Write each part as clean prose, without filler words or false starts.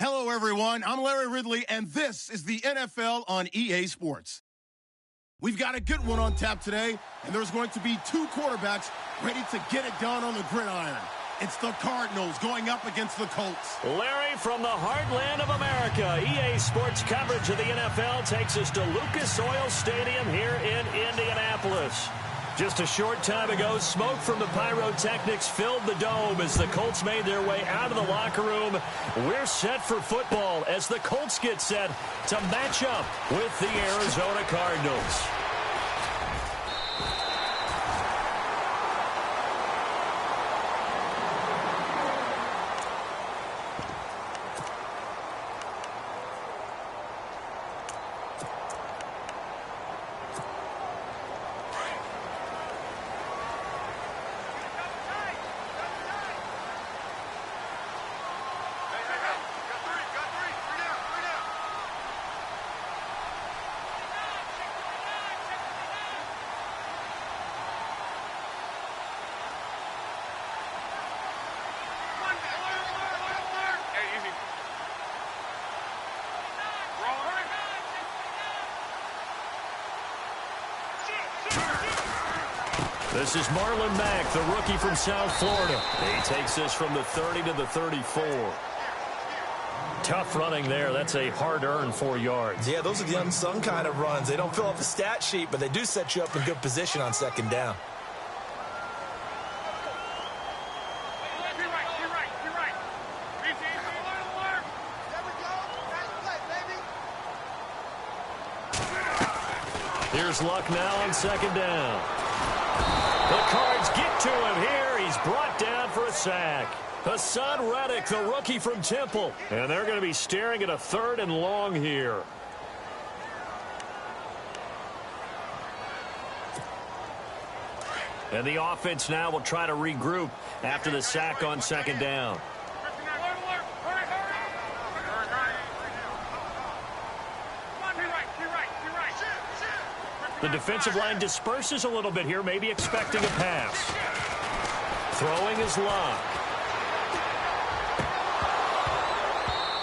Hello, everyone. I'm Larry Ridley, and this is the NFL on EA Sports. We've got a good one on tap today, and there's going to be two quarterbacks ready to get it done on the gridiron. It's the Cardinals going up against the Colts. Larry, from the heartland of America, EA Sports coverage of the NFL takes us to Lucas Oil Stadium here in Indianapolis. Just a short time ago, smoke from the pyrotechnics filled the dome as the Colts made their way out of the locker room. We're set for football as the Colts get set to match up with the Arizona Cardinals. This is Marlon Mack, the rookie from South Florida. He takes this from the 30 to the 34. Tough running there. That's a hard-earned 4 yards. Yeah, those are the unsung kind of runs. They don't fill up the stat sheet, but they do set you up in good position on second down. Here's Luck now on second down. The Cards get to him here. He's brought down for a sack. Hassan Reddick, the rookie from Temple. And they're going to be staring at a 3rd and long here. And the offense now will try to regroup after the sack on second down. The defensive line disperses a little bit here, maybe expecting a pass. Throwing is Luck.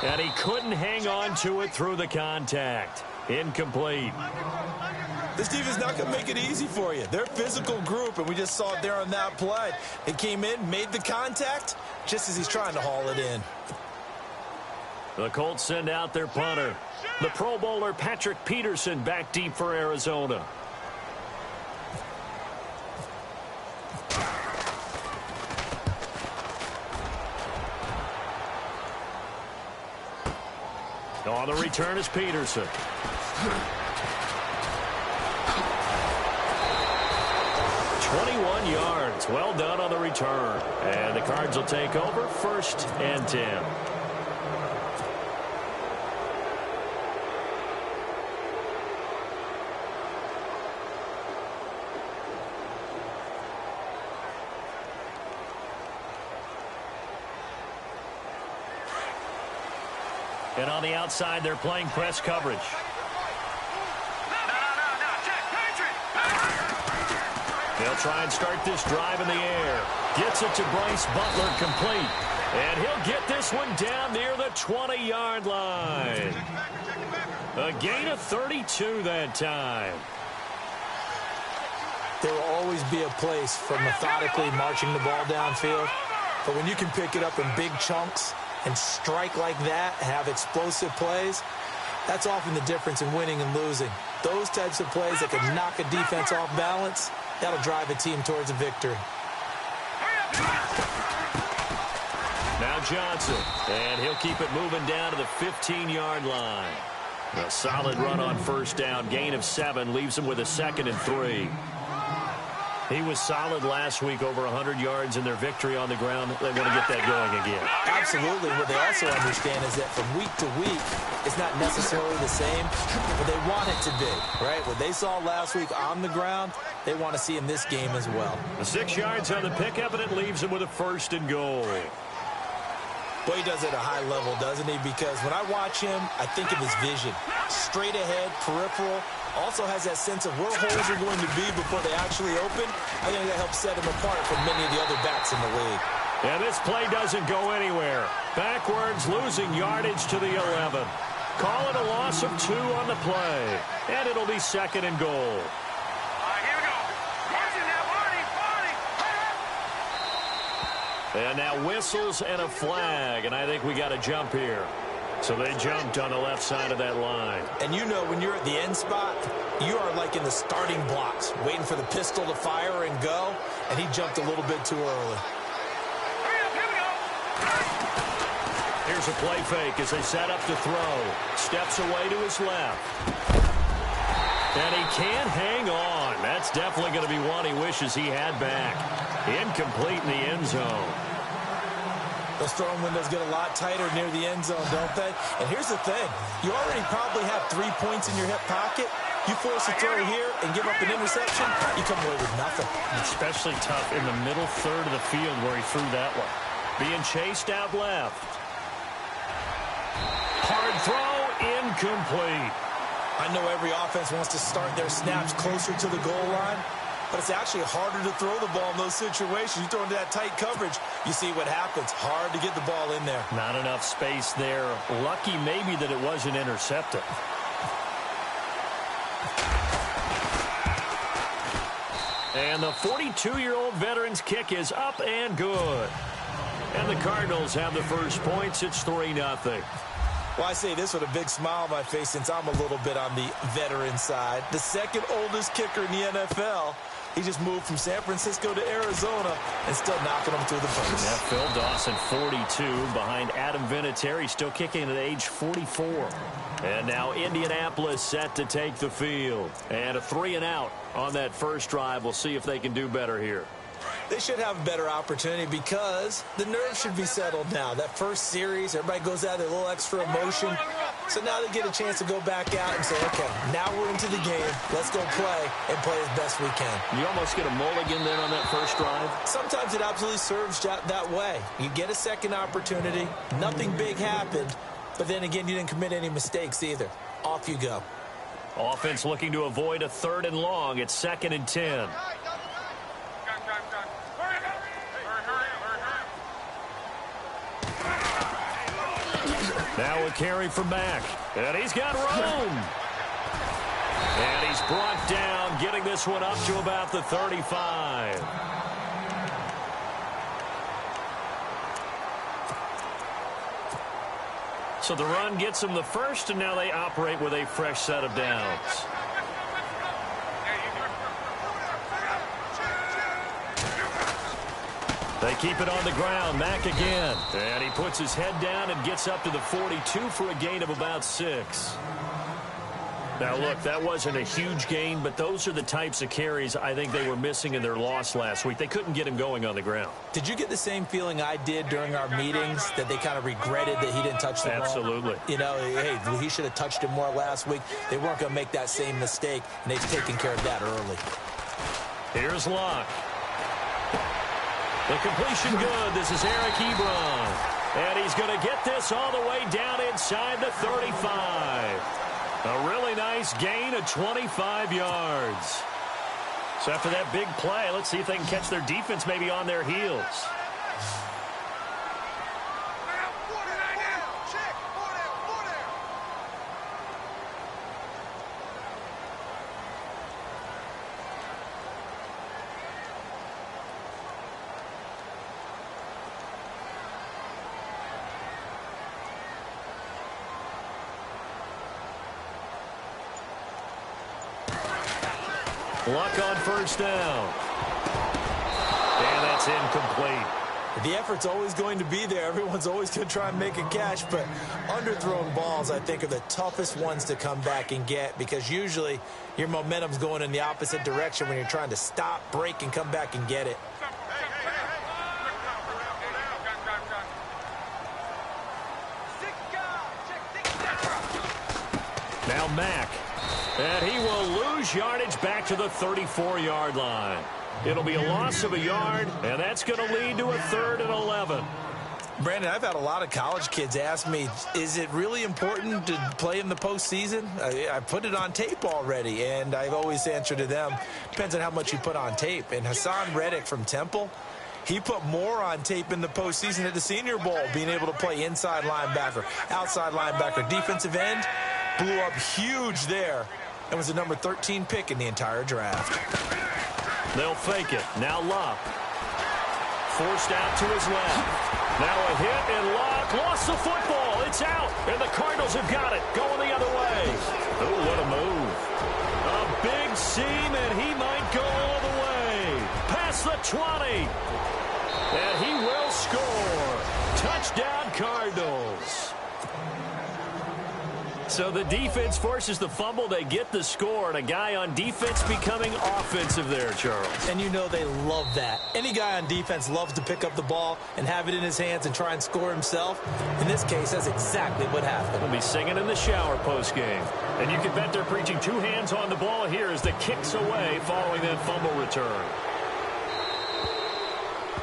And he couldn't hang on to it through the contact. Incomplete. This defense is not going to make it easy for you. They're a physical group, and we just saw it there on that play. It came in, made the contact, just as he's trying to haul it in. The Colts send out their punter. The Pro Bowler Patrick Peterson back deep for Arizona. On the return is Peterson. 21 yards. Well done on the return. And the Cards will take over 1st and 10. And on the outside, they're playing press coverage. They'll try and start this drive in the air. Gets it to Bryce Butler, complete. And he'll get this one down near the 20-yard line. A gain of 32 that time. There will always be a place for methodically marching the ball downfield. But when you can pick it up in big chunks and strike like that, have explosive plays, that's often the difference in winning and losing. Those types of plays that can knock a defense off balance, that'll drive a team towards a victory. Now Johnson, and he'll keep it moving down to the 15-yard line. A solid run on 1st down, gain of 7, leaves him with a 2nd and 3. He was solid last week, over 100 yards in their victory on the ground. They want to get that going again. Absolutely. What they also understand is that from week to week, it's not necessarily the same, but they want it to be, right? What they saw last week on the ground, they want to see in this game as well. The 6 yards on the pickup, and it leaves him with a 1st and goal. Boy, he does it at a high level, doesn't he? Because when I watch him, I think of his vision. Straight ahead, peripheral. Also has that sense of where holes are going to be before they actually open. I think that helps set him apart from many of the other backs in the league. And this play doesn't go anywhere. Backwards, losing yardage to the 11. Call it a loss of 2 on the play. And it'll be 2nd and goal. Here we go. And now whistles and a flag. And I think we got a jump here. So they jumped on the left side of that line. And you know when you're at the end spot, you are like in the starting blocks, waiting for the pistol to fire and go. And he jumped a little bit too early. Here's a play fake as they set up to throw. Steps away to his left. And he can't hang on. That's definitely going to be one he wishes he had back. Incomplete in the end zone. Those throwing windows get a lot tighter near the end zone, don't they? And here's the thing. You already probably have 3 points in your hip pocket. You force a throw here and give up an interception, you come away with nothing. Especially tough in the middle third of the field where he threw that one. Being chased out left. Hard throw, incomplete. I know every offense wants to start their snaps closer to the goal line, but it's actually harder to throw the ball in those situations. You throw into that tight coverage, you see what happens. Hard to get the ball in there. Not enough space there. Lucky maybe that it wasn't intercepted. And the 42-year-old veteran's kick is up and good. And the Cardinals have the first points. It's 3-0. Well, I say this with a big smile on my face since I'm a little bit on the veteran side. The second oldest kicker in the NFL. He just moved from San Francisco to Arizona and still knocking them through the post. Yeah, Phil Dawson, 42, behind Adam Vinatieri, still kicking at age 44. And now Indianapolis set to take the field. And a 3-and-out on that first drive. We'll see if they can do better here. They should have a better opportunity because the nerves should be settled now. That first series, everybody goes out with a little extra emotion. So now they get a chance to go back out and say, okay, now we're into the game. Let's go play and play as best we can. You almost get a mulligan then on that first drive? Sometimes it absolutely serves that way. You get a second opportunity. Nothing big happened. But then again, you didn't commit any mistakes either. Off you go. Offense looking to avoid a 3rd and long. It's 2nd and 10. Now a carry from Mack. And he's got room. And he's brought down, getting this one up to about the 35. So the run gets them the first, and now they operate with a fresh set of downs. They keep it on the ground. Mack again. And he puts his head down and gets up to the 42 for a gain of about 6. Now, look, that wasn't a huge gain, but those are the types of carries I think they were missing in their loss last week. They couldn't get him going on the ground. Did you get the same feeling I did during our meetings, that they kind of regretted that he didn't touch the ball? Absolutely. You know, hey, he should have touched it more last week. They weren't going to make that same mistake, and they've taken care of that early. Here's Locke. The completion good. This is Eric Ebron. And he's going to get this all the way down inside the 35. A really nice gain of 25 yards. So after that big play, let's see if they can catch their defense maybe on their heels. Luck on first down. And that's incomplete. The effort's always going to be there. Everyone's always going to try and make a catch, but underthrown balls, I think, are the toughest ones to come back and get because usually your momentum's going in the opposite direction when you're trying to stop, break, and come back and get it. Now Mack. And he will lose yardage back to the 34-yard line. It'll be a loss of a yard, and that's going to lead to a 3rd and 11. Brandon, I've had a lot of college kids ask me, is it really important to play in the postseason? I put it on tape already, and I've always answered to them, depends on how much you put on tape. And Hassan Reddick from Temple, He put more on tape in the postseason at the Senior Bowl, being able to play inside linebacker, outside linebacker, defensive end. Blew up huge there and was the number 13 pick in the entire draft. They'll fake it. Now Locke. Forced out to his left. Now a hit, and Locke lost the football. It's out, and the Cardinals have got it. Going the other way. Oh, what a move. A big seam, and he might go all the way. Past the 20. And he will score. Touchdown, Cardinals. So the defense forces the fumble. They get the score, and a guy on defense becoming offensive there, Charles. And you know they love that. Any guy on defense loves to pick up the ball and have it in his hands and try and score himself. In this case, that's exactly what happened. We'll be singing in the shower postgame. And you can bet they're preaching two hands on the ball here as the kick's away following that fumble return.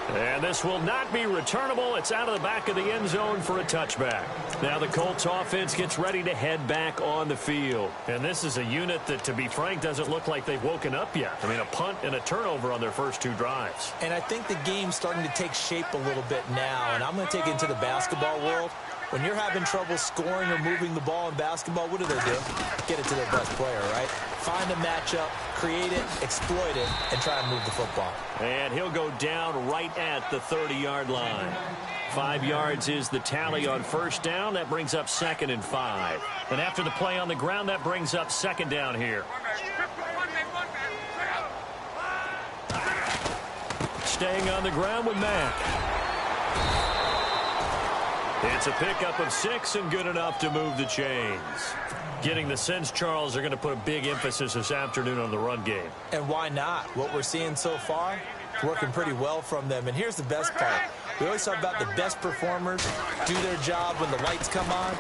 And this will not be returnable. It's out of the back of the end zone for a touchback. Now the Colts offense gets ready to head back on the field. And this is a unit that, to be frank, doesn't look like they've woken up yet. I mean, a punt and a turnover on their first two drives. And I think the game's starting to take shape a little bit now. And I'm going to take it into the basketball world. When you're having trouble scoring or moving the ball in basketball, what do? Get it to their best player, right? Find a matchup, create it, exploit it, and try and move the football. And he'll go down right at the 30-yard line. 5 yards is the tally on first down. That brings up 2nd and 5. And after the play on the ground, that brings up 2nd down here. Staying on the ground with Mack. It's a pickup of 6 and good enough to move the chains. Getting the sense, Charles, are going to put a big emphasis this afternoon on the run game. And why not? What we're seeing so far, working pretty well from them. And here's the best part. We always talk about the best performers do their job when the lights come on.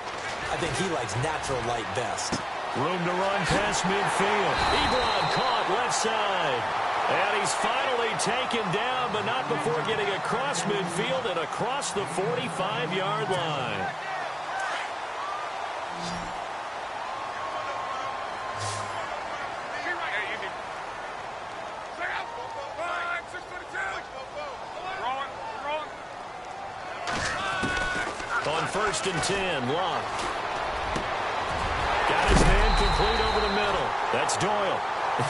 I think he likes natural light best. Room to run past midfield. Ebron caught left side. And he's finally taken down, but not before getting across midfield and across the 45-yard line. On 1st and 10, Locke. Got his man complete over the middle. That's Doyle. A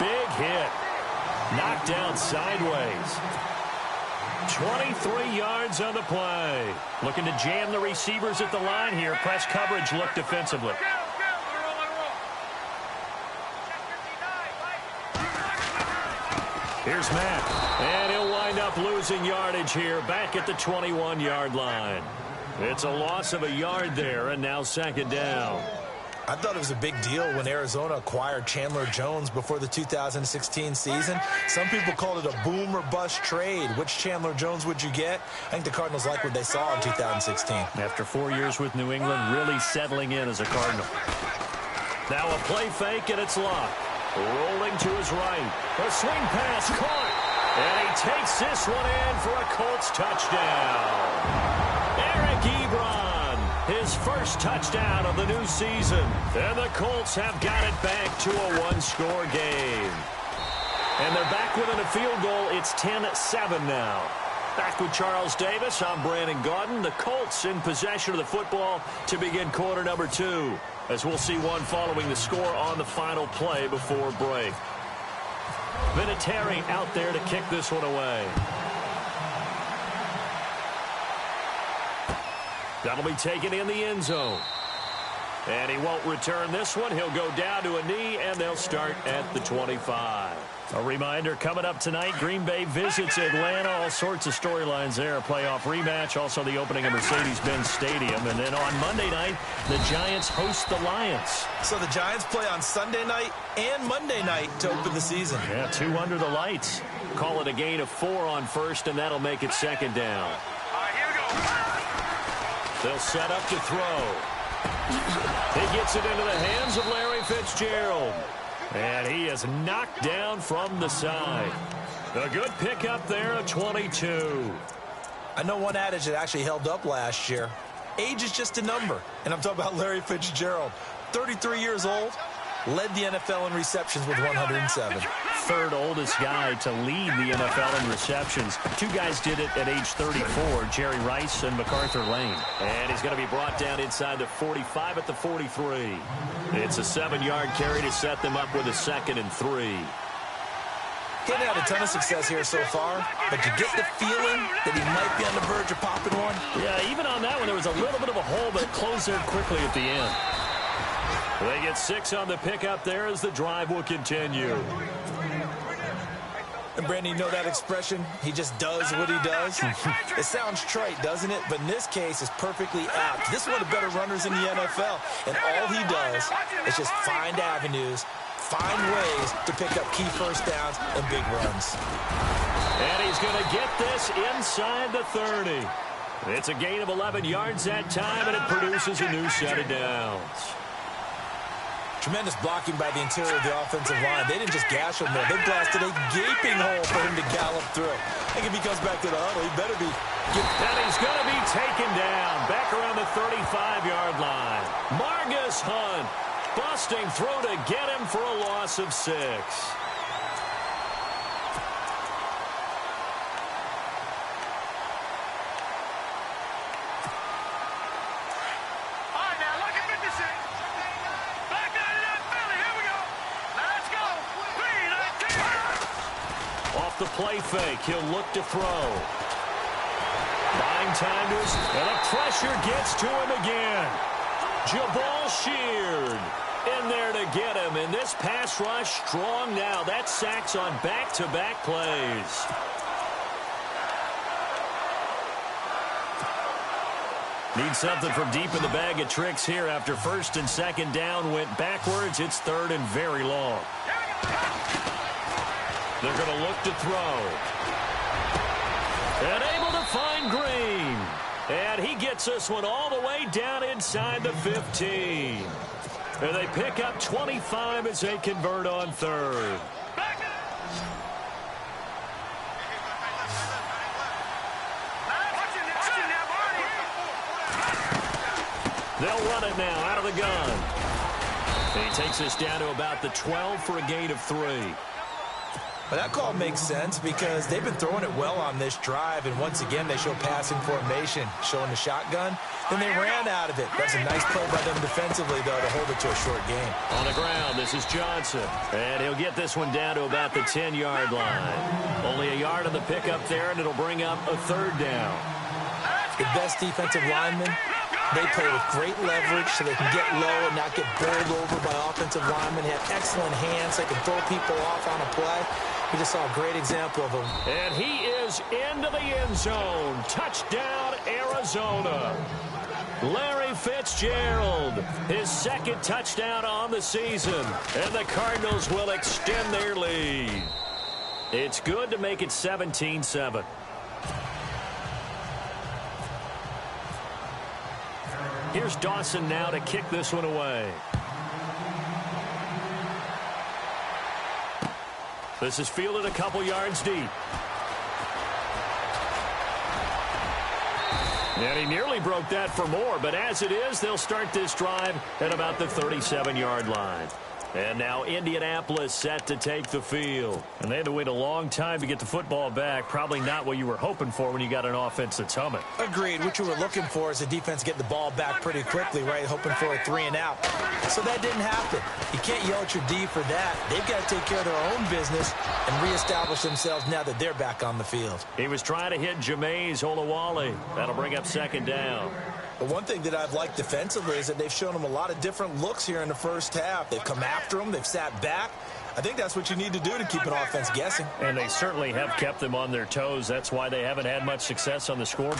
big hit. Knocked down sideways. 23 yards on the play. Looking to jam the receivers at the line here. Press coverage look defensively. Here's Matt. And he'll wind up losing yardage here back at the 21-yard line. It's a loss of a yard there, and now 2nd down. I thought it was a big deal when Arizona acquired Chandler Jones before the 2016 season. Some people called it a boom or bust trade. Which Chandler Jones would you get? I think the Cardinals like what they saw in 2016. After 4 years with New England, really settling in as a Cardinal. Now a play fake, and it's Locke. Rolling to his right. A swing pass caught. And he takes this one in for a Colts touchdown. Eric Ebron. His first touchdown of the new season. And the Colts have got it back to a one-score game. And they're back within a field goal. It's 10-7 now. Back with Charles Davis. I'm Brandon Gaudin. The Colts in possession of the football to begin quarter number 2. As we'll see one following the score on the final play before break. Vinatieri out there to kick this one away. That'll be taken in the end zone. And he won't return this one. He'll go down to a knee, and they'll start at the 25. A reminder, coming up tonight, Green Bay visits Atlanta. All sorts of storylines there. A playoff rematch, also the opening of Mercedes-Benz Stadium. And then on Monday night, the Giants host the Lions. So the Giants play on Sunday night and Monday night to open the season. Yeah, 2 under the lights. Call it a gain of 4 on first, and that'll make it 2nd down. Here we go. They'll set up to throw. He gets it into the hands of Larry Fitzgerald. And he is knocked down from the side. A good pickup there at 22. I know one adage that actually held up last year. Age is just a number. And I'm talking about Larry Fitzgerald. 33 years old, led the NFL in receptions with 107. third oldest guy to lead the NFL in receptions. Two guys did it at age 34, Jerry Rice and MacArthur Lane. And he's going to be brought down inside the 45 at the 43. It's a 7-yard carry to set them up with a 2nd and 3. He's had a ton of success here so far, but you get the feeling that he might be on the verge of popping one. Yeah, even on that one, there was a little bit of a hole, but it closed there quickly at the end. They get 6 on the pickup there as the drive will continue. And Brandon, you know that expression? He just does what he does. It sounds trite, doesn't it? But in this case, it's perfectly apt. This is one of the better runners in the NFL, and all he does is just find avenues, find ways to pick up key first downs and big runs. And he's going to get this inside the 30. It's a gain of 11 yards that time, and it produces a new set of downs. Tremendous blocking by the interior of the offensive line. They didn't just gash him there. They blasted a gaping hole for him to gallop through. I think if he comes back to the huddle, he better be... And he's going to be taken down back around the 35-yard line. Margus Hunt busting through to get him for a loss of 6. Off the play fake, he'll look to throw. Buying time to his, and the pressure gets to him again. Jabal Sheard in there to get him, and this pass rush strong now. That's sacks on back-to-back plays. Need something from deep in the bag of tricks here. After 1st and 2nd down went backwards, it's 3rd and very long. They're going to look to throw. And able to find Green. And he gets this one all the way down inside the 15. And they pick up 25 as they convert on 3rd. They'll run it now out of the gun. And he takes us down to about the 12 for a gain of 3. Well, that call makes sense because they've been throwing it well on this drive, and once again they show passing formation, showing the shotgun. Then they ran out of it. That's a nice play by them defensively, though, to hold it to a short gain. On the ground, this is Johnson, and he'll get this one down to about the 10-yard line. Only a yard on the pickup there, and it'll bring up a 3rd down. The best defensive linemen, they play with great leverage so they can get low and not get bowled over by offensive linemen. They have excellent hands. They can throw people off on a play. We just saw a great example of him. And he is into the end zone. Touchdown, Arizona. Larry Fitzgerald, his 2nd touchdown on the season. And the Cardinals will extend their lead. It's good to make it 17-7. Here's Dawson now to kick this one away. This is fielded a couple yards deep. And he nearly broke that for more, but as it is, they'll start this drive at about the 37-yard line. And now Indianapolis set to take the field. And they had to wait a long time to get the football back. Probably not what you were hoping for when you got an offense that's humming. Agreed. What you were looking for is the defense get the ball back pretty quickly, right? Hoping for a 3 and out. So that didn't happen. You can't yell at your D for that. They've got to take care of their own business and reestablish themselves now that they're back on the field. He was trying to hit Jameis Olawale. That'll bring up 2nd down. But one thing that I've liked defensively is that they've shown them a lot of different looks here in the first half. They've come after them. They've sat back. I think that's what you need to do to keep an offense guessing. And they certainly have kept them on their toes. That's why they haven't had much success on the scoreboard.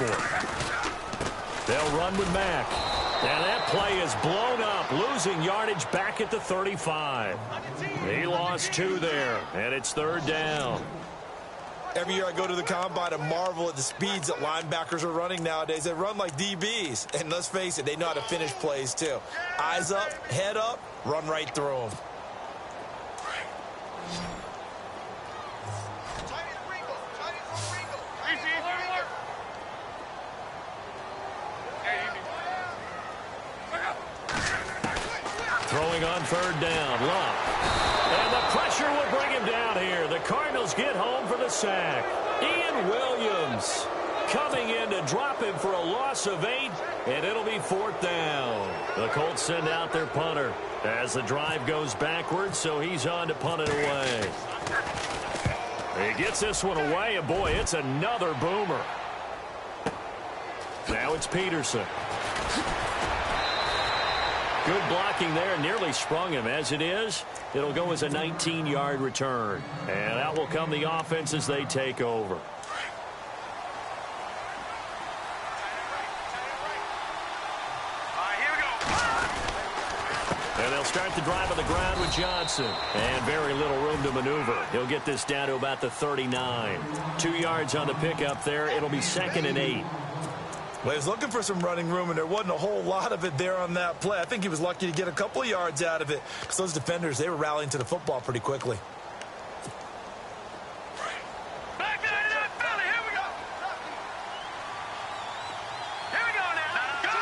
They'll run with Mack. And that play is blown up, losing yardage back at the 35. He lost 2 there, and it's 3rd down. Every year I go to the combine and marvel at the speeds that linebackers are running nowadays. They run like DBs. And let's face it, they know how to finish plays too. Eyes up, head up, run right through them. Throwing on 3rd down, Love. And the pressure will bring him down here. The Cardinals get home for the sack. Ian Williams coming in to drop him for a loss of 8, and it'll be 4th down. The Colts send out their punter as the drive goes backwards, so he's on to punt it away. He gets this one away, and boy, it's another boomer. Now it's Peterson. Good blocking there, nearly sprung him. As it is, it'll go as a 19-yard return. And out will come the offense as they take over. And they'll start the drive on the ground with Johnson. And very little room to maneuver. He'll get this down to about the 39. 2 yards on the pickup there. It'll be 2nd and 8. Well, he was looking for some running room, and there wasn't a whole lot of it there on that play. I think he was lucky to get a couple of yards out of it because those defenders, they were rallying to the football pretty quickly. Back to that Philly. Here we go. Here we go now. Good.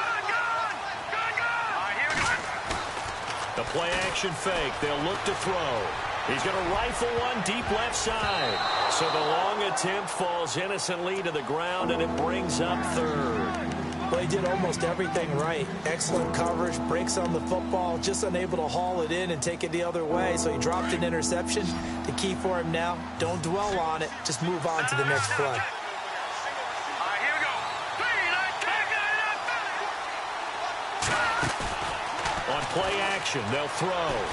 All right, here we go. The play action fake. They'll look to throw. He's going to rifle one deep left side. So the long attempt falls innocently to the ground, and it brings up 3rd. Well, he did almost everything right. Excellent coverage, breaks on the football, just unable to haul it in and take it the other way. So he dropped an interception. The key for him now, don't dwell on it. Just move on to the next play. All right, here we go. On play action, they'll throw.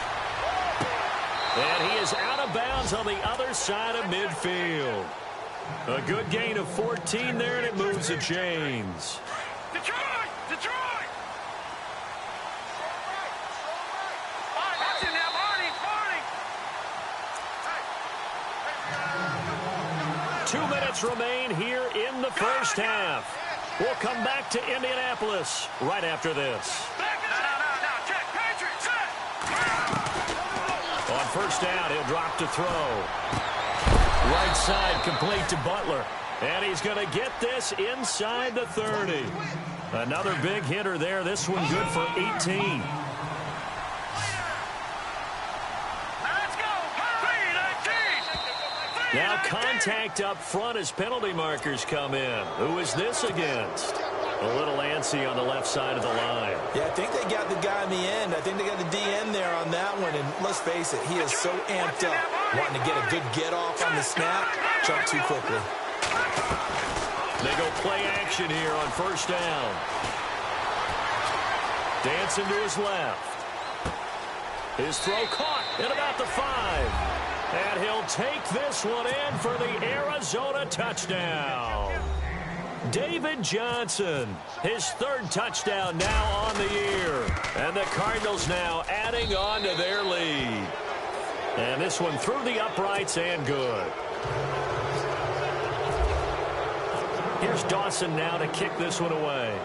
And he is out of bounds on the other side of midfield. A good gain of 14 there, and it moves the chains. Detroit! Watch it now, Marty! 2 minutes remain here in the first half. We'll come back to Indianapolis right after this. Now, check, Patriots, set! On first down, he'll drop to throw. Right side complete to Butler. And he's going to get this inside the 30. Another big hitter there. This one good for 18. Now contact up front as penalty markers come in. Who is this against? A little antsy on the left side of the line. Yeah, I think they got the guy in the end. I think they got the DN there on that one. And let's face it, he is so amped up, wanting to get a good get-off on the snap, jump too quickly. They go play action here on first down. Dancing to his left. His throw caught at about the 5. And he'll take this one in for the Arizona touchdown. David Johnson, his 3rd touchdown now on the year. And the Cardinals now adding on to their lead. And this one through the uprights and good. Here's Dawson now to kick this one away.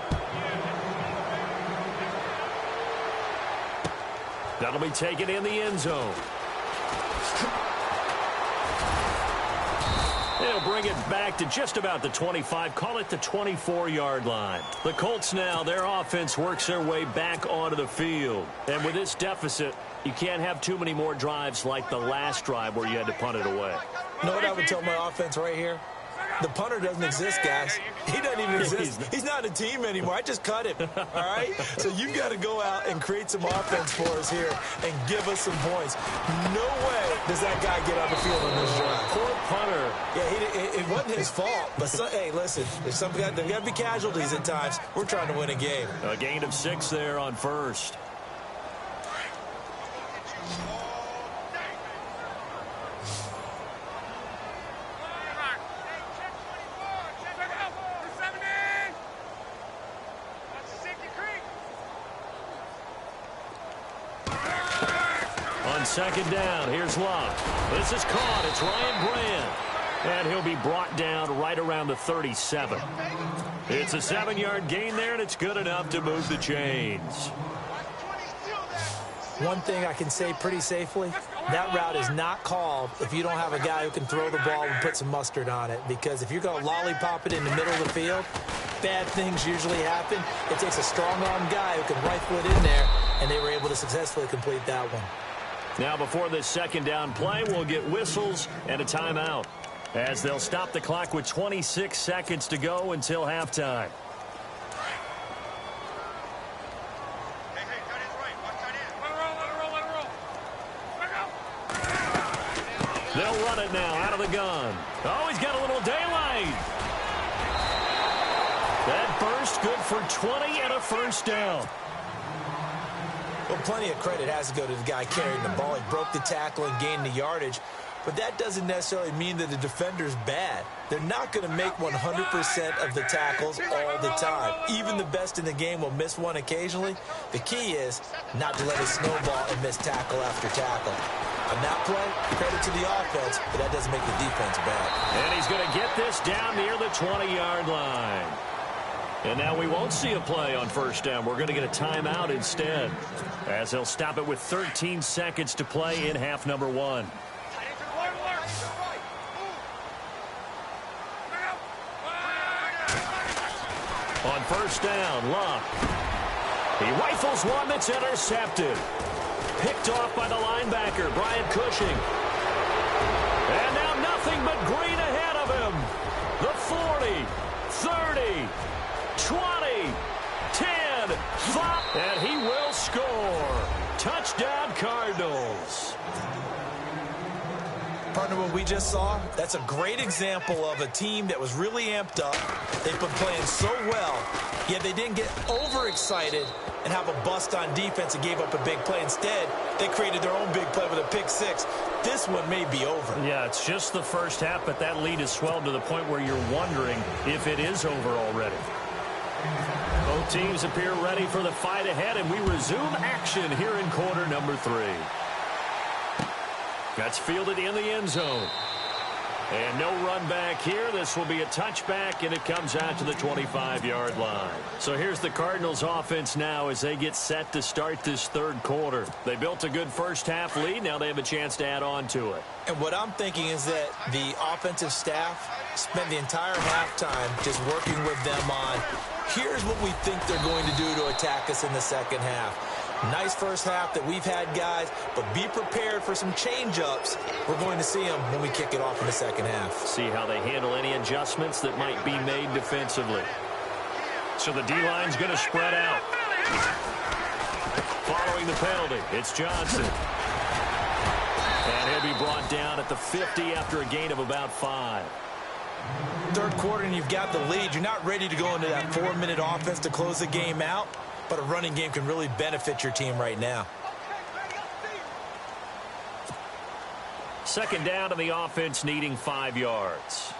That'll be taken in the end zone. They'll bring it back to just about the 25, call it the 24-yard line. The Colts now, their offense works their way back onto the field. And with this deficit, you can't have too many more drives like the last drive where you had to punt it away. You know what I would tell my offense right here? The punter doesn't exist, guys. He doesn't even exist. He's not a team anymore. I just cut him, all right? So you've got to go out and create some offense for us here and give us some points. No way does that guy get on the field on this drive. Poor punter. Yeah, it wasn't his fault. But, hey, listen, there's got to be casualties at times. We're trying to win a game. A gain of 6 there on first. Second down, here's Love. This is caught, it's Ryan Brand. And he'll be brought down right around the 37. It's a 7-yard gain there, and it's good enough to move the chains. One thing I can say pretty safely, that route is not called if you don't have a guy who can throw the ball and put some mustard on it. Because if you're going to lollipop it in the middle of the field, bad things usually happen. It takes a strong-arm guy who can rifle it in there, and they were able to successfully complete that one. Now, before this second down play, we'll get whistles and a timeout, as they'll stop the clock with 26 seconds to go until halftime. They'll run it now out of the gun. Oh, he's got a little daylight. That burst good for 20 and a first down. Well, plenty of credit has to go to the guy carrying the ball. He broke the tackle and gained the yardage. But that doesn't necessarily mean that the defender's bad. They're not going to make 100% of the tackles all the time. Even the best in the game will miss one occasionally. The key is not to let it snowball and miss tackle after tackle. On that play, credit to the offense, but that doesn't make the defense bad. And he's going to get this down near the 20-yard line. And now we won't see a play on first down. We're going to get a timeout instead, as they'll stop it with 13 seconds to play in half number one. On first down, Luck. He rifles one that's intercepted. Picked off by the linebacker, Brian Cushing. And now nothing but green ahead of him. The 40, 30, 20, 10, 5, and he will score. Touchdown, Cardinals. Partner, what we just saw, that's a great example of a team that was really amped up. They've been playing so well, yet they didn't get overexcited and have a bust on defense and gave up a big play. Instead, they created their own big play with a pick six. This one may be over. Yeah, it's just the first half, but that lead has swelled to the point where you're wondering if it is over already. Both teams appear ready for the fight ahead, and we resume action here in quarter number 3. That's fielded in the end zone. And no run back here. This will be a touchback, and it comes out to the 25-yard line. So here's the Cardinals offense now as they get set to start this third quarter. They built a good first-half lead. Now they have a chance to add on to it. And what I'm thinking is that the offensive staff spent the entire halftime just working with them on, here's what we think they're going to do to attack us in the second half. Nice first half that we've had, guys, but be prepared for some change-ups. We're going to see them when we kick it off in the second half. See how they handle any adjustments that might be made defensively. So the D-line's going to spread out. Following the penalty, it's Johnson. And he'll be brought down at the 50 after a gain of about 5. Third quarter, and you've got the lead. You're not ready to go into that 4-minute offense to close the game out. But a running game can really benefit your team right now. Second down to the offense, needing 5 yards.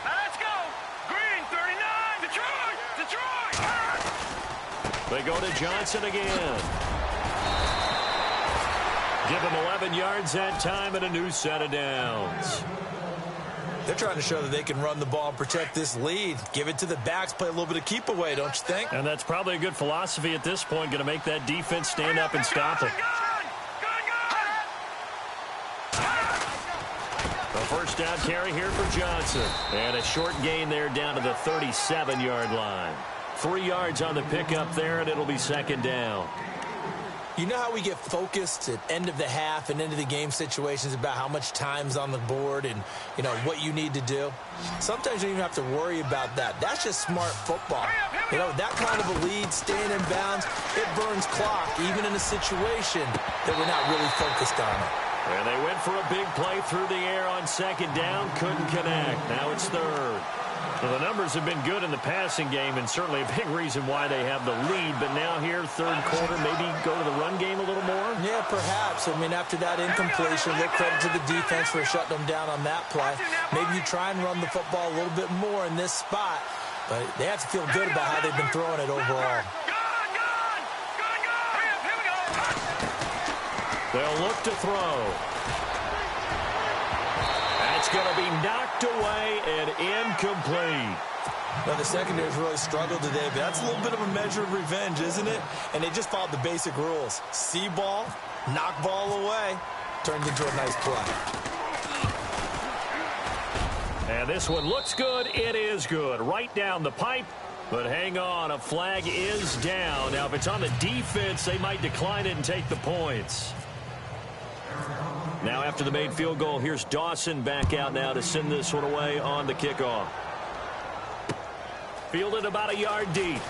Let's go. Green, 39. Detroit. They go to Johnson again. Give him 11 yards that time and a new set of downs. They're trying to show that they can run the ball and protect this lead. Give it to the backs, play a little bit of keep away, don't you think? And that's probably a good philosophy at this point, going to make that defense stand up and stop them. A first down carry here for Johnson. And a short gain there down to the 37-yard line. 3 yards on the pickup there, and it'll be second down. You know how we get focused at end of the half and into the game situations about how much time's on the board and, you know, what you need to do? Sometimes you don't even have to worry about that. That's just smart football. You know, that kind of a lead, staying in bounds, it burns clock, even in a situation that we're not really focused on it. And they went for a big play through the air on second down, couldn't connect. Now it's third. Well, the numbers have been good in the passing game, and certainly a big reason why they have the lead. But now here, third quarter, maybe go to the run game a little more? Yeah, perhaps. I mean, after that incompletion, a little credit to the defense for shutting them down on that play. Maybe you try and run the football a little bit more in this spot. But they have to feel good about how they've been throwing it overall. They'll look to throw. That's going to be knocked away and incomplete. Well, the secondary's really struggled today, but that's a little bit of a measure of revenge, isn't it? And they just followed the basic rules. See ball, knock ball away, turned into a nice play. And this one looks good. It is good. Right down the pipe. But hang on, a flag is down. Now, if it's on the defense, they might decline it and take the points. Now, after the made field goal, here's Dawson back out now to send this one away on the kickoff. Fielded about a yard deep.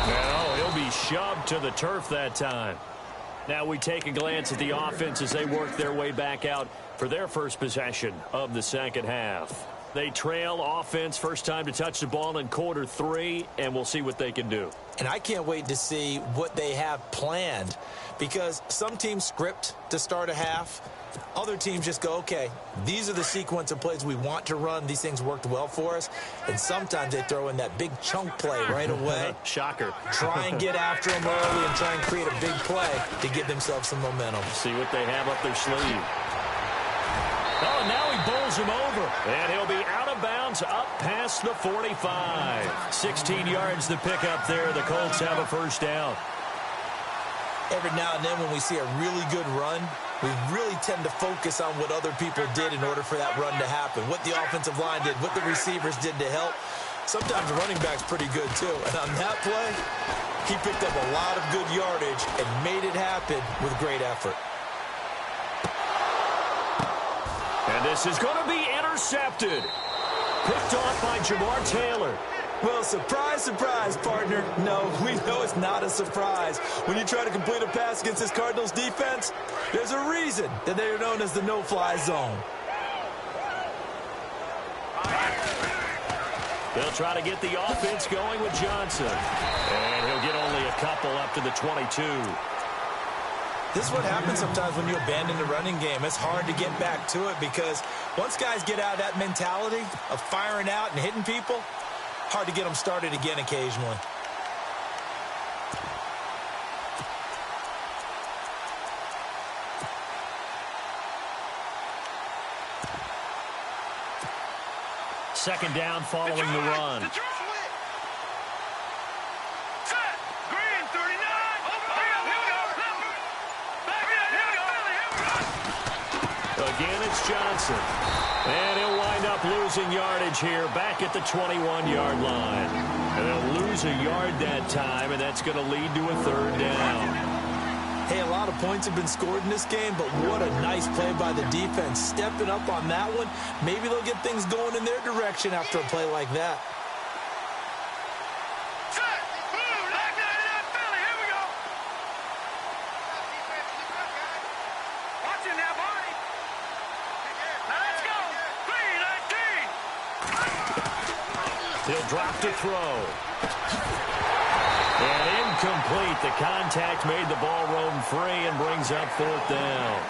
Now, he'll be shoved to the turf that time. Now we take a glance at the offense as they work their way back out for their first possession of the second half. They trail offense, first time to touch the ball in quarter 3, and we'll see what they can do. And I can't wait to see what they have planned, because some teams script to start a half. Other teams just go, okay, these are the sequence of plays we want to run. These things worked well for us. And sometimes they throw in that big chunk play right away. Shocker. Try and get after them early and try and create a big play to give themselves some momentum. See what they have up their sleeve. Oh, and now he bowls him over. And he'll be out of bounds up past the 45. 16 yards to pick up there. The Colts have a first down. Every now and then when we see a really good run, we really tend to focus on what other people did in order for that run to happen, what the offensive line did, what the receivers did to help. Sometimes the running back's pretty good, too. And on that play, he picked up a lot of good yardage and made it happen with great effort. And this is going to be intercepted. Picked off by Jamar Taylor. Well, surprise, surprise, partner. No, we know it's not a surprise. When you try to complete a pass against this Cardinals defense, there's a reason that they are known as the no-fly zone. They'll try to get the offense going with Johnson. And he'll get only a couple up to the 22. This is what happens sometimes when you abandon the running game. It's hard to get back to it because once guys get out of that mentality of firing out and hitting people, hard to get them started again occasionally. Second down following the run. Again, it's Johnson. And he'll wind up losing yardage here back at the 21-yard line. And they'll lose a yard that time, and that's going to lead to a third down. Hey, a lot of points have been scored in this game, but what a nice play by the defense. Stepping up on that one, maybe they'll get things going in their direction after a play like that. He'll drop to throw. And incomplete. The contact made the ball roam free and brings up fourth down.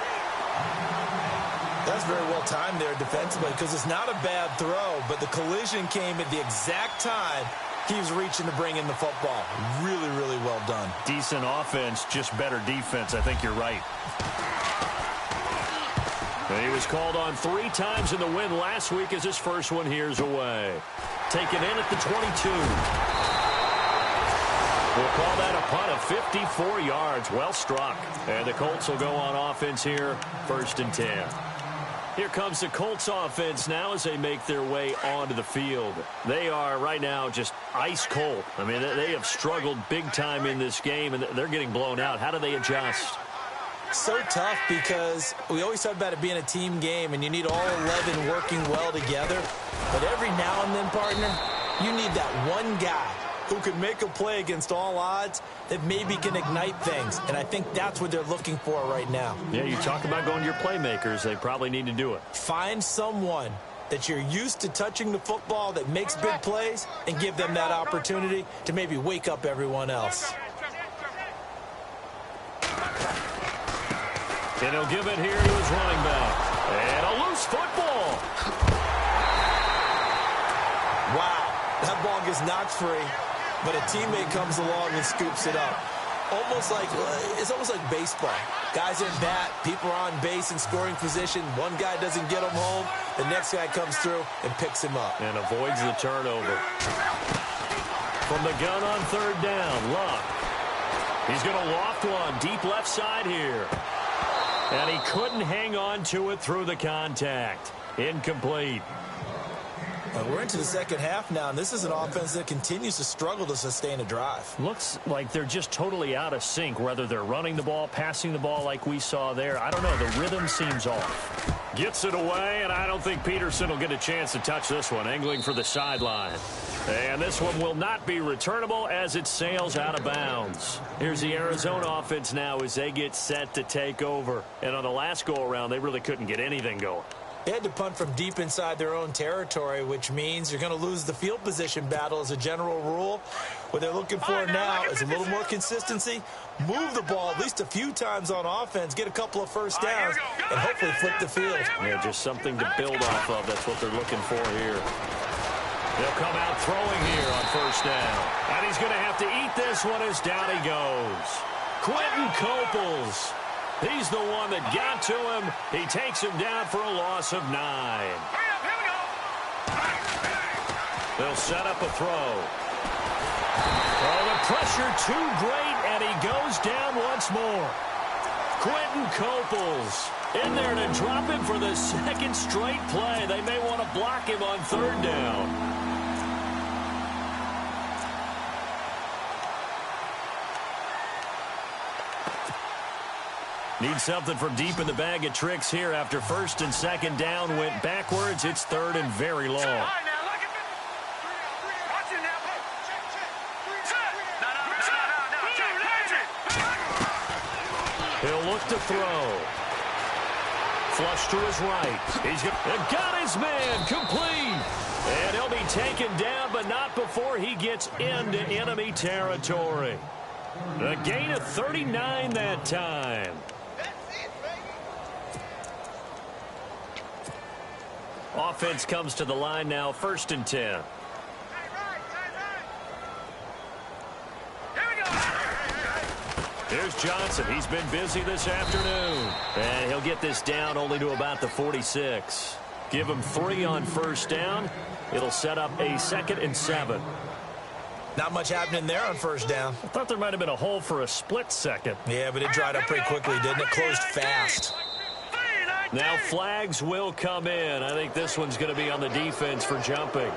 That's very well timed there defensively because it's not a bad throw, but the collision came at the exact time he was reaching to bring in the football. Really, really well done. Decent offense, just better defense. I think you're right. He was called on 3 times in the win last week as his first one here's away. Taken in at the 22. We'll call that a punt of 54 yards. Well struck. And the Colts will go on offense here, 1st and 10. Here comes the Colts offense now as they make their way onto the field. They are right now just ice cold. I mean, they have struggled big time in this game, and they're getting blown out. How do they adjust? So tough because we always talk about it being a team game and you need all 11 working well together. But every now and then, partner, you need that one guy who can make a play against all odds that maybe can ignite things. And I think that's what they're looking for right now. Yeah, you talk about going to your playmakers. They probably need to do it. Find someone that you're used to touching the football that makes big plays and give them that opportunity to maybe wake up everyone else. And he'll give it here to his running back. And a loose football. Wow, that ball gets knocked free, but a teammate comes along and scoops it up. It's almost like baseball. Guys in bat, people are on base in scoring position. One guy doesn't get him home. The next guy comes through and picks him up. And avoids the turnover. From the gun on 3rd down, Luck. He's going to loft one deep left side here. And he couldn't hang on to it through the contact. Incomplete. We're into the second half now, and this is an offense that continues to struggle to sustain a drive. Looks like they're just totally out of sync, whether they're running the ball, passing the ball like we saw there. I don't know. The rhythm seems off. Gets it away, and I don't think Peterson will get a chance to touch this one, angling for the sideline. And this one will not be returnable as it sails out of bounds. Here's the Arizona offense now as they get set to take over. And on the last go-around, they really couldn't get anything going. They had to punt from deep inside their own territory, which means you're going to lose the field position battle as a general rule. What they're looking for now is a little more consistency, move the ball at least a few times on offense, get a couple of first downs, and hopefully flip the field. Yeah, just something to build off of. That's what they're looking for here. They'll come out throwing here on first down. And he's going to have to eat this one as down he goes. Quentin Coples. He's the one that got to him. He takes him down for a loss of 9. They'll set up a throw. Oh, the pressure too great, and he goes down once more. Quentin Coples in there to drop him for the second straight play. They may want to block him on third down. Need something from deep in the bag of tricks here after first and second down went backwards. It's third and very long. He'll look to throw. Flush to his right. He's got his man complete. And he'll be taken down, but not before he gets into enemy territory. A gain of 39 that time. Offense comes to the line now, first and 10. Here's Johnson. He's been busy this afternoon. And he'll get this down only to about the 46. Give him 3 on first down. It'll set up a 2nd and 7. Not much happening there on first down. I thought there might have been a hole for a split second. Yeah, but it dried up pretty quickly, didn't it? Closed fast. Now flags will come in. I think this one's going to be on the defense for jumping.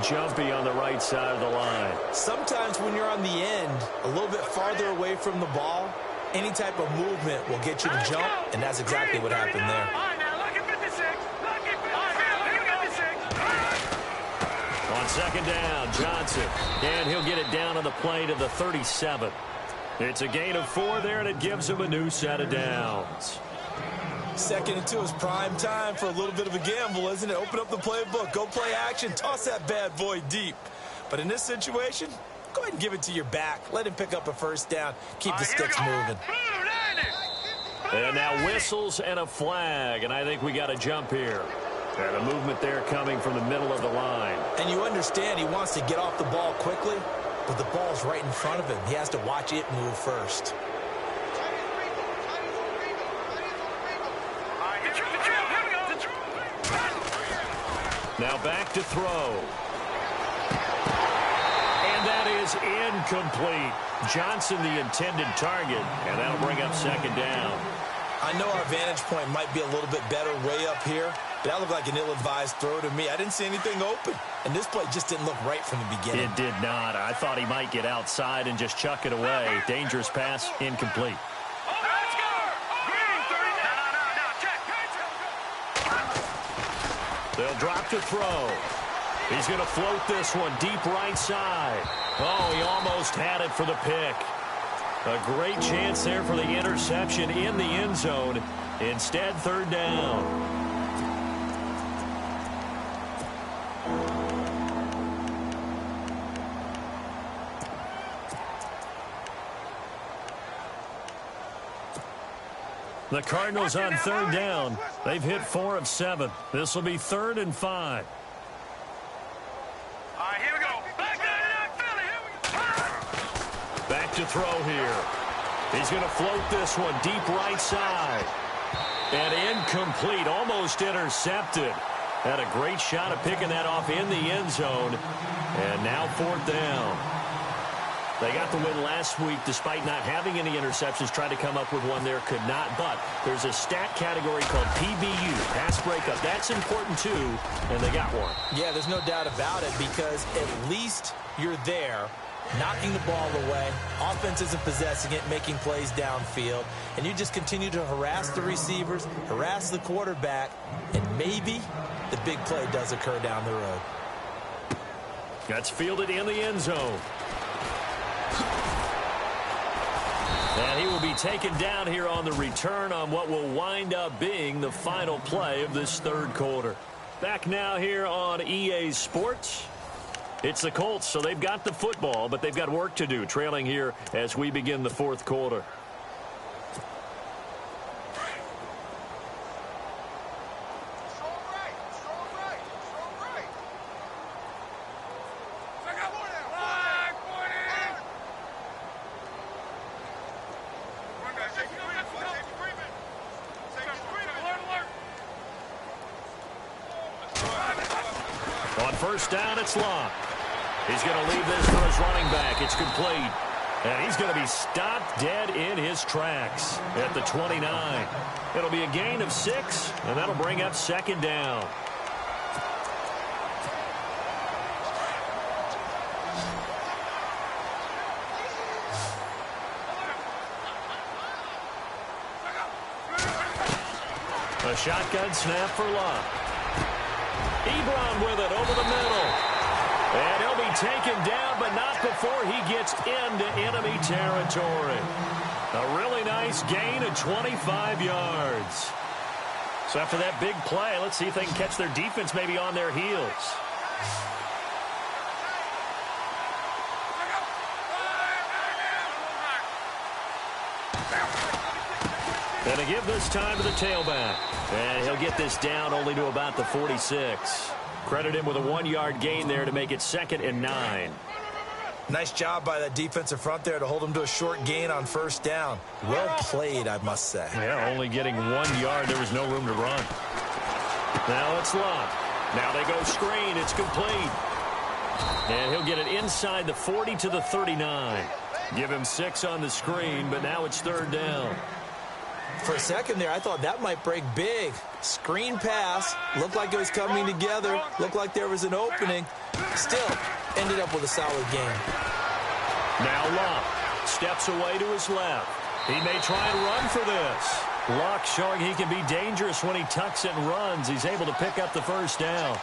Jumpy on the right side of the line. Sometimes when you're on the end, a little bit farther away from the ball, any type of movement will get you to jump, and that's exactly what happened there. On second down, Johnson. And he'll get it down on the play to the 37. It's a gain of 4 there, and it gives him a new set of downs. 2nd and 2 is prime time for a little bit of a gamble, isn't it? Open up the playbook, go play action, toss that bad boy deep. But in this situation, go ahead and give it to your back. Let him pick up a first down. Keep the sticks moving. And now whistles and a flag, and I think we got a jump here. And a movement there coming from the middle of the line. And you understand he wants to get off the ball quickly, but the ball's right in front of him. He has to watch it move first. Now back to throw. And that is incomplete. Johnson the intended target, and that'll bring up second down. I know our vantage point might be a little bit better way up here, but that looked like an ill-advised throw to me. I didn't see anything open, and this play just didn't look right from the beginning. It did not. I thought he might get outside and just chuck it away. Dangerous pass, incomplete. They'll drop to throw. He's going to float this one deep right side. Oh, he almost had it for the pick. A great chance there for the interception in the end zone. Instead, third down. The Cardinals on third down. They've hit 4 of 7. This will be 3rd and 5. All right, here we go. Back to throw here. He's going to float this one deep right side. And incomplete, almost intercepted. Had a great shot at picking that off in the end zone. And now 4th down. They got the win last week despite not having any interceptions. Tried to come up with one there, could not. But there's a stat category called PBU, pass breakup. That's important too, and they got one. Yeah, there's no doubt about it because at least you're there, knocking the ball away. Offense isn't possessing it, making plays downfield. And you just continue to harass the receivers, harass the quarterback, and maybe the big play does occur down the road. That's fielded in the end zone. And he will be taken down here on the return on what will wind up being the final play of this third quarter. Back now here on EA Sports. It's the Colts, so they've got the football, but they've got work to do, trailing here as we begin the fourth quarter. On first down, it's Locke. He's going to leave this for his running back. It's complete. And he's going to be stopped dead in his tracks at the 29. It'll be a gain of 6, and that'll bring up second down. A shotgun snap for Locke. Ebron with it over the middle. And he'll be taken down, but not before he gets into enemy territory. A really nice gain of 25 yards. So after that big play, let's see if they can catch their defense maybe on their heels. And to give this time to the tailback. And he'll get this down only to about the 46. Credit him with a 1-yard gain there to make it 2nd and 9. Nice job by that defensive front there to hold him to a short gain on first down. Well played, I must say. Yeah, only getting 1 yard. There was no room to run. Now it's Locke. Now they go screen. It's complete. And he'll get it inside the 40 to the 39. Give him 6 on the screen, but now it's 3rd down. For a second there, I thought that might break big. Screen pass. Looked like it was coming together. Looked like there was an opening. Still, ended up with a solid game. Now Locke steps away to his left. He may try and run for this. Locke showing he can be dangerous when he tucks it and runs. He's able to pick up the first down.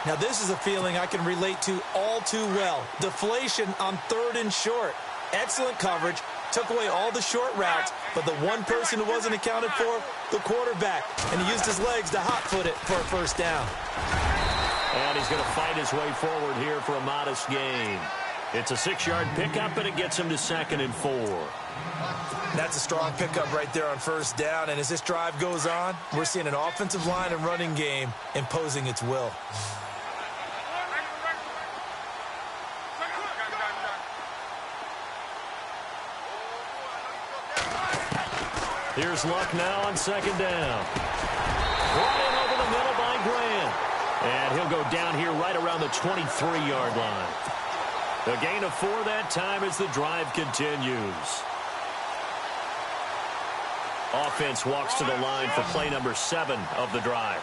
Now this is a feeling I can relate to all too well. Deflation on 3rd and short. Excellent coverage. Took away all the short routes, but the one person who wasn't accounted for, the quarterback. And he used his legs to hot-foot it for a first down. And he's going to fight his way forward here for a modest gain. It's a 6-yard pickup, and it gets him to 2nd and 4. That's a strong pickup right there on first down. And as this drive goes on, we're seeing an offensive line and running game imposing its will. Here's Luck now on 2nd down. Brought in over the middle by Grant. And he'll go down here right around the 23-yard line. A gain of 4 that time as the drive continues. Offense walks to the line for play number 7 of the drive.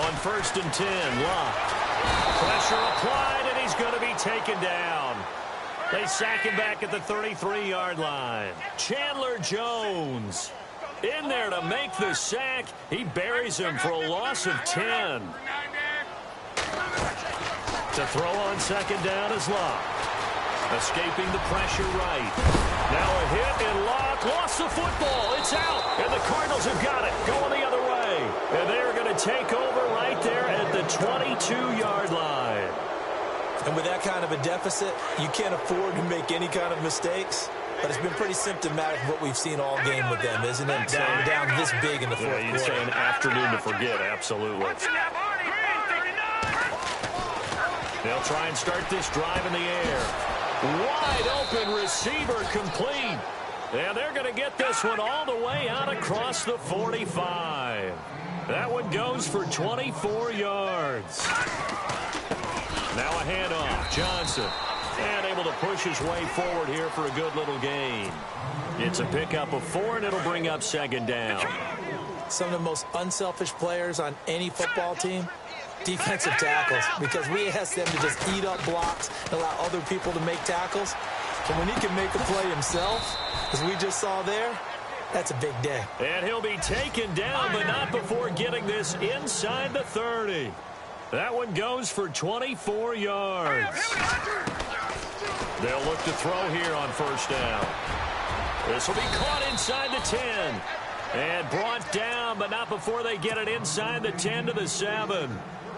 On 1st and 10, Locke. Pressure applied, and he's going to be taken down. They sack him back at the 33-yard line. Chandler Jones in there to make the sack. He buries him for a loss of 10. To throw on 2nd down is Locke. Escaping the pressure right. Now a hit, and Locke lost the football. It's out, and the Cardinals have got it. Going the other way. And they're going to take over right there at the 22-yard line. And with that kind of a deficit, you can't afford to make any kind of mistakes. But it's been pretty symptomatic of what we've seen all game with them, isn't it? Down this big in the fourth quarter. You'd say an afternoon to forget, absolutely. They'll try and start this drive in the air. Wide open receiver complete. And they're going to get this one all the way out across the 45. That one goes for 24 yards. Now a handoff. Johnson. And able to push his way forward here for a good little gain. It's a pickup of 4, and it'll bring up second down. Some of the most unselfish players on any football team, defensive tackles, because we ask them to just eat up blocks and allow other people to make tackles. But when he can make a play himself, as we just saw there, that's a big day. And he'll be taken down, but not before getting this inside the 30. That one goes for 24 yards. They'll look to throw here on first down. This will be caught inside the 10. And brought down, but not before they get it inside the 10 to the 7.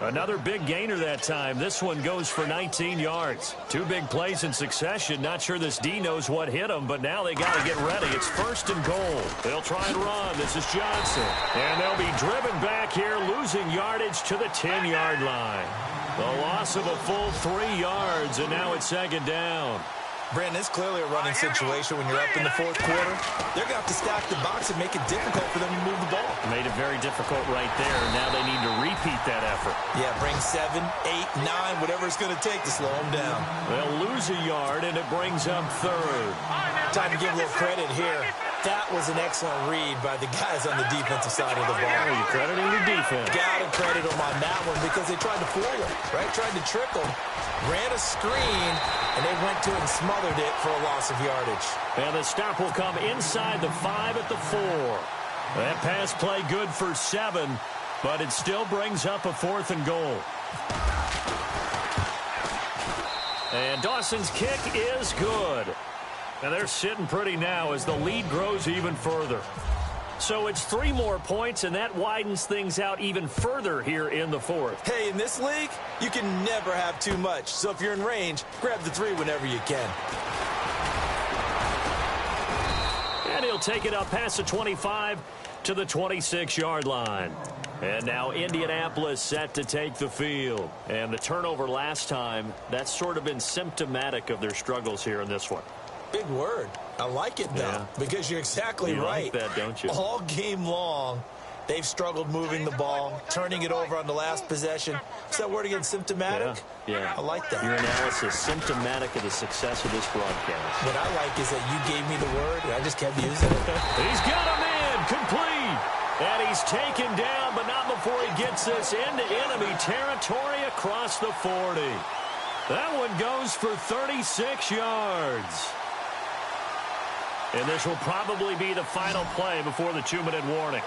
Another big gainer that time. This one goes for 19 yards. 2 big plays in succession. Not sure this D knows what hit him, but now they got to get ready. It's first and goal. They'll try and run. This is Johnson. And they'll be driven back here, losing yardage to the 10-yard line. The loss of a full 3 yards, and now it's second down. Brandon, it's clearly a running situation when you're up in the fourth quarter. They're going to have to stack the box and make it difficult for them to move the ball. Made it very difficult right there. Now they need to repeat that effort. Yeah, bring 7, 8, 9, whatever it's going to take to slow them down. They'll lose a yard, and it brings up third. Time to give a little credit here. That was an excellent read by the guys on the defensive side of the ball. Are you crediting the defense? Got to credit them on that one because they tried to fool him, right? Tried to trick him. Ran a screen, and they went to it and smothered it for a loss of yardage. And the stop will come inside the 5 at the 4. That pass play good for 7, but it still brings up a 4th and goal. And Dawson's kick is good. And they're sitting pretty now as the lead grows even further. So it's 3 more points, and that widens things out even further here in the 4th. Hey, in this league, you can never have too much. So if you're in range, grab the 3 whenever you can. And he'll take it up past the 25 to the 26-yard line. And now Indianapolis set to take the field. And the turnover last time, that's sort of been symptomatic of their struggles here in this one. Big word. I like it, though, because you're exactly right. You like that, don't you? All game long, they've struggled moving the ball, turning it over on the last possession. What's that word again, symptomatic? Yeah. I like that. Your analysis, symptomatic of the success of this broadcast. What I like is that you gave me the word, and I just kept using it. He's got him in, complete. And he's taken down, but not before he gets this into enemy territory across the 40. That one goes for 36 yards. And this will probably be the final play before the 2-minute warning.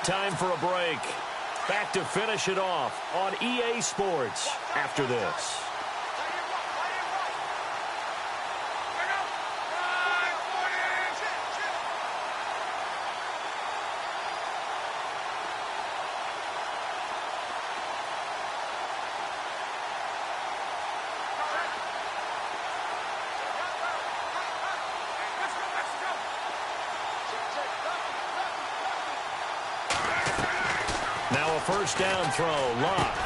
Time for a break. Back to finish it off on EA Sports after this. Now a first down throw. Locke.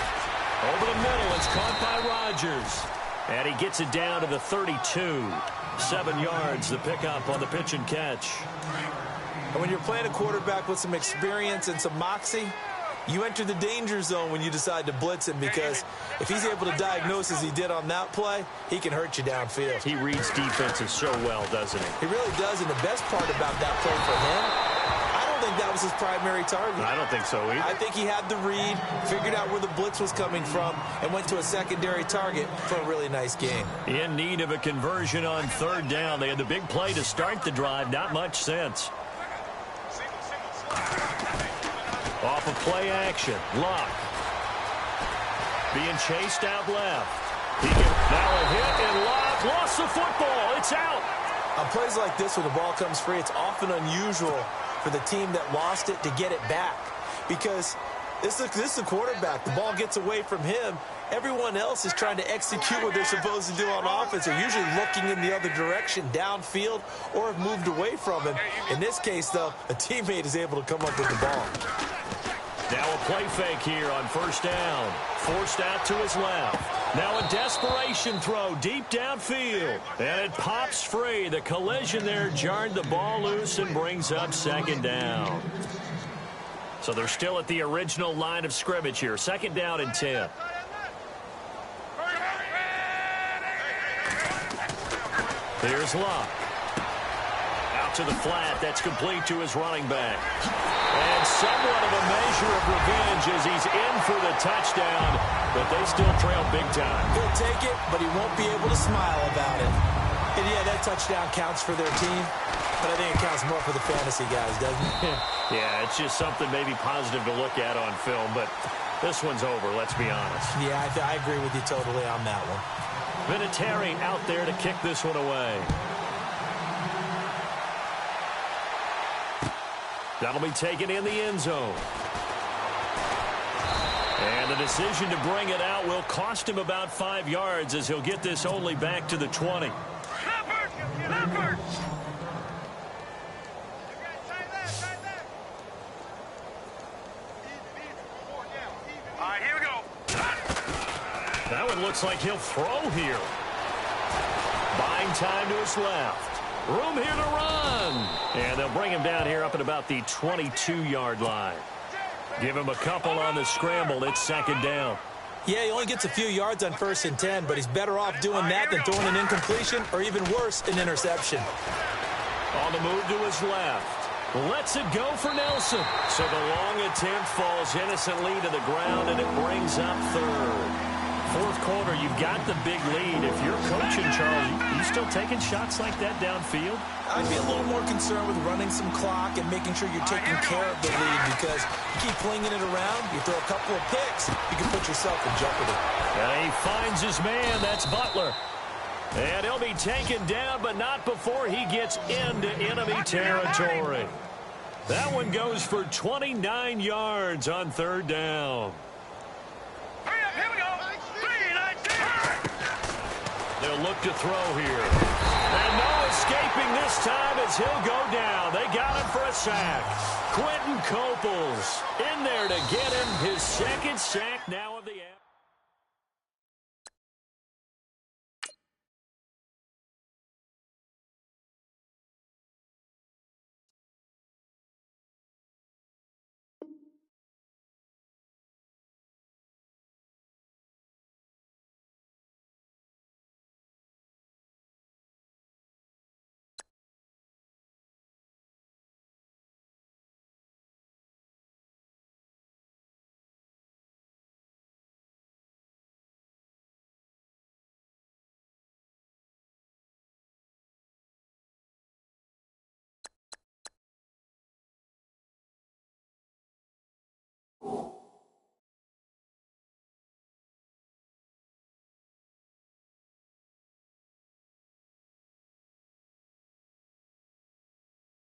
Over the middle. It's caught by Rodgers. And he gets it down to the 32. 7 yards, the pickup on the pitch and catch. And when you're playing a quarterback with some experience and some moxie, you enter the danger zone when you decide to blitz him, because if he's able to diagnose as he did on that play, he can hurt you downfield. He reads defenses so well, doesn't he? He really does, and the best part about that play for him, I don't think that was his primary target. I don't think so either. I think he had the read, figured out where the blitz was coming from, and went to a secondary target for a really nice game. In need of a conversion on third down. They had the big play to start the drive. Not much sense. Off of play action. Locke. Being chased out left. Now a hit, and Locke lost the football. It's out. On plays like this where the ball comes free, it's often unusual for the team that lost it to get it back, because this is the quarterback. The ball gets away from him. Everyone else is trying to execute what they're supposed to do on offense. They're usually looking in the other direction, downfield, or have moved away from him. In this case, though, a teammate is able to come up with the ball. Now a play fake here on first down. Forced out to his left. Now a desperation throw deep downfield. And it pops free. The collision there jarred the ball loose and brings up second down. So they're still at the original line of scrimmage here. Second down and 10. Here's Luck. Out to the flat. That's complete to his running back. And somewhat of a measure of revenge as he's in for the touchdown, but they still trail big time. He'll take it, but he won't be able to smile about it. And yeah, that touchdown counts for their team, but I think it counts more for the fantasy guys, doesn't it? Yeah, it's just something maybe positive to look at on film, but this one's over, let's be honest. Yeah, I agree with you totally on that one. Vinatieri out there to kick this one away. That'll be taken in the end zone. And the decision to bring it out will cost him about 5 yards as he'll get this only back to the 20. Leopard! All right, here we go. That one looks like he'll throw here. Buying time to his left. Room here to run. And they'll bring him down here up at about the 22-yard line. Give him a couple on the scramble. It's second down. Yeah, he only gets a few yards on 1st and 10, but he's better off doing that than throwing an incompletion or even worse, an interception. On the move to his left. Lets it go for Nelson. So the long attempt falls innocently to the ground, and it brings up third. Fourth quarter, you've got the big lead. If you're coaching, Charles, you still taking shots like that downfield? I'd be a little more concerned with running some clock and making sure you're taking care of the lead, because you keep flinging it around, you throw a couple of picks, you can put yourself in jeopardy. And he finds his man. That's Butler. And he'll be taken down, but not before he gets into enemy territory. That one goes for 29 yards on third down. Hurry up, here we go. 3, 9, 10. They'll look to throw here. And no escaping this time as he'll go down. They got him for a sack. Quentin Coples in there to get him his second sack now of the afternoon.